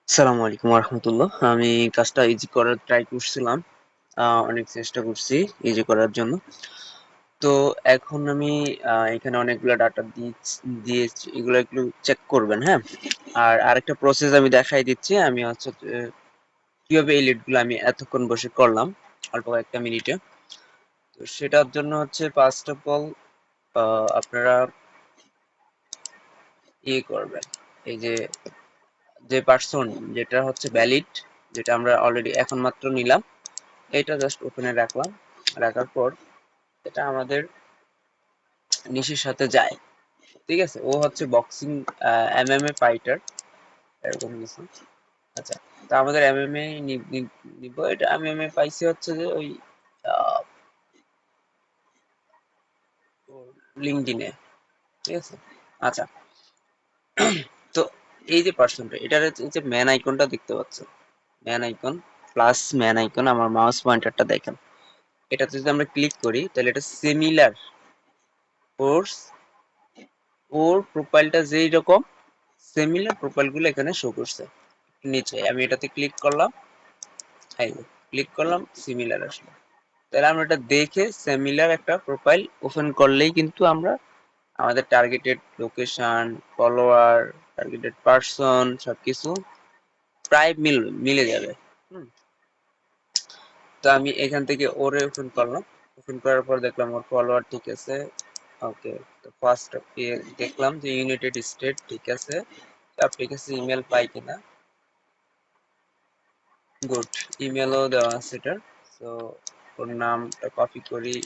আসসালামু আলাইকুম রাহমাতুল্লাহ। আমি কাজটা ইজি করার ট্রাই করছিলাম। অনেক চেষ্টা করছি ইজি করার জন্য। তো এখন আমি এখানে অনেকগুলা ডাটা দিয়েছি। এগুলো একটু চেক করবেন, হ্যাঁ? আর আরেকটা প্রসেস আমি দেখাই দিচ্ছি। আমি হচ্ছে কিভাবে এই লিডগুলো আমি এতক্ষণ বসে করলাম অল্প কয়েকটা মিনিটে। তো সেটার জন্য হচ্ছে ফার্স্ট অফ অল আপনারা করবেন। এই যে পারসন যেটা হচ্ছে ভ্যালিড, যেটা আমরা অলরেডি এখন মাত্র নিলাম, এটা জাস্ট ওপেনে রাখলাম। রাখার পর এটা আমাদের নিশির সাথে যায়, ঠিক আছে? ও হচ্ছে বক্সিং এমএমএ ফাইটার, এরকম কিছু। আচ্ছা, তা আমাদের এমএমএ নিব। এটা এমএমএ পাইছি হচ্ছে যে ওই লিঙ্কডইনে, ঠিক আছে? আচ্ছা, তো এই যে পার্সনটা, এটার যে ম্যান আইকনটা দেখতে পাচ্ছেন, man icon plus man icon, আমার মাউস পয়েন্টারটা দেখেন। এটাতে যদি আমরা ক্লিক করি তাহলে এটা সিমিলার কোর্স, ওর প্রোফাইলটা যেই রকম সিমিলার প্রোফাইল গুলো এখানে শো করছে নিচে। আমি এটাতে ক্লিক করলাম, এই ক্লিক করলাম, সিমিলার আসলো। তাহলে আমরা এটা দেখে সিমিলার একটা প্রোফাইল ওপেন করলেই কিন্তু আমরা আমাদের targeted location, follower, targeted person সবকিছু প্রায় মিলে যাবে। হুম। তো আমি এখান থেকে ওরে ওপেন করলাম। ওপেন করার পর দেখলাম ওর ফলোয়ার ঠিক আছে। ওকে, তো ফার্স্ট দেখলাম যে ইউনাইটেড স্টেট ঠিক আছে। ঠিক আছে, ইমেল পাই কিনা। গুড, ইমেলও দেওয়া আছে এটার। তো ওর নামটা কপি করি।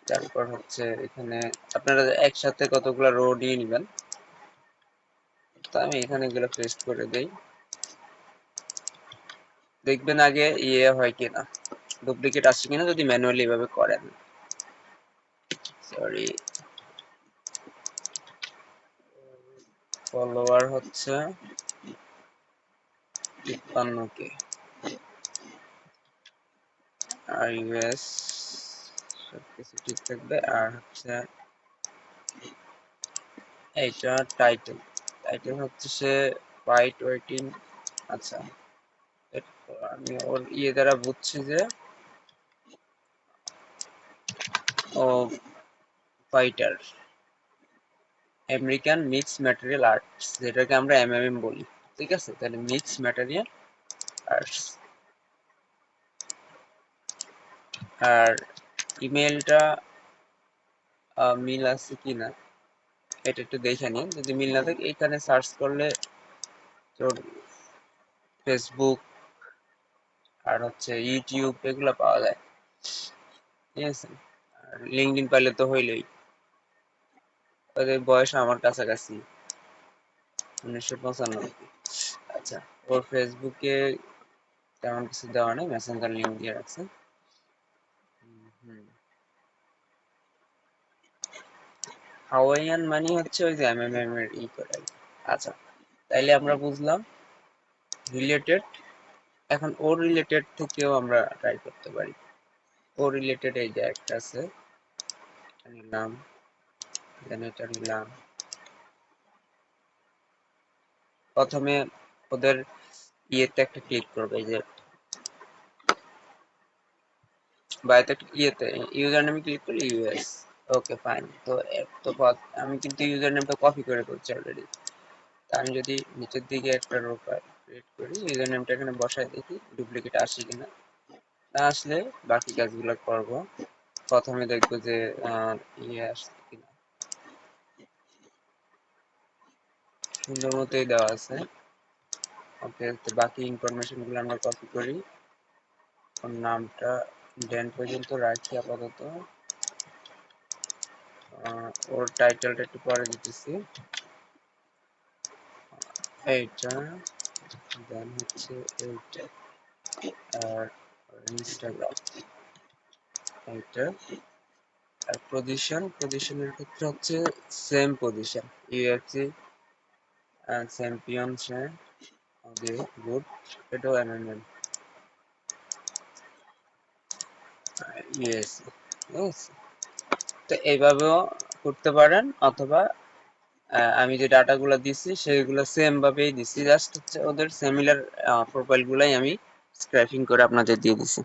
তারপর হচ্ছে এখানে আপনারা একসাথে কতগুলো রো নিয়ে নেবেন। তো আমি এখানে এগুলো পেস্ট করে দেই। দেখবেন আগে হয় কিনা, ডুপ্লিকেট আসছে কিনা, যদি ম্যানুয়ালি এভাবে করেন। সরি, ফলোয়ার হচ্ছে 53 কে, আর ইউএস সবকিছু ঠিক থাকবে। আর হচ্ছে এইটা টাইটেল, টাইটেল হচ্ছে সে ফাইট ওয়েটিং। আচ্ছা, আমি ওর দ্বারা বুঝছি যে ও fighter, American mix martial arts, যেটাকে আমরা এমএমএম বলি, ঠিক আছে? তাহলে মিক্স ম্যাটেরিয়াল আর্টস। আর ইমেলটা মিল আছে কিনা এটা একটু দেখে নিন। যদি মিল না থাকে এখানে সার্চ করলে তোর ফেসবুক আর হচ্ছে ইউটিউব এগুলো পাওয়া যায়, ঠিক আছে? আর লিঙ্কডইন পাইলে তো হইলই। ওদের বয়স আমার কাছাকাছি, 1995। আচ্ছা, ওর ফেসবুকে তেমন কিছু দেওয়া নেই, মেসেঞ্জার লিঙ্ক দিয়ে রাখছে। হুম, হাওয়াইয়ান মানে হচ্ছে ওই যে এমএমএম এর করে। আচ্ছা, তাইলে আমরা বুঝলাম রিলেটেড। এখন ওর রিলেটেড থেকেও আমরা ট্রাই করতে পারি। ও রিলেটেড এই যে একটা আছে, এটা নিলাম, দেন এটা নিলাম। প্রথমে ওদের ইয়েতে একটা ক্লিক করবে, এই যে বায়োতে একটা ইয়েতে ইউজার নেমে ক্লিক করলে ইউএস। Okay fine. তো আমি কিন্তু ইউজার নেমটা কপি করে করছি অলরেডি। তা আমি যদি নিচের দিকে একটা রো ক্রিয়েট করি, ইউজার নেমটা এখানে বসায় দেখি ডুপ্লিকেট আসে কিনা। না আসলে বাকি কাজগুলো করব। প্রথমে দেখবো যে আসছে কিনা। সুন্দর মতোই দেওয়া আছে। ওকে, তো বাকি ইনফরমেশন গুলো আমরা কপি করি। ওর নামটা ডেন পর্যন্ত রাখি আপাতত। ওর টাইটেলটা একটু পরে দিতেছি, এইটা। দেন হচ্ছে এইটা। আর ইনস্টাগ্রাম এইটা। আর পজিশনের ক্ষেত্রে হচ্ছে সেম পজিশন, ইউএফসি চ্যাম্পিয়ন সে। ওকে, গুড। এটাও এমএমএম, ইউএসসি। তো এইভাবেও করতে পারেন, অথবা আমি যে ডাটাগুলো দিছি সেগুলো সেম ভাবেই দিছি, জাস্ট হচ্ছে ওদের সিমিলার প্রোফাইল গুলাই আমি স্ক্র্যাপিং করে আপনাদের দিয়ে দিছি।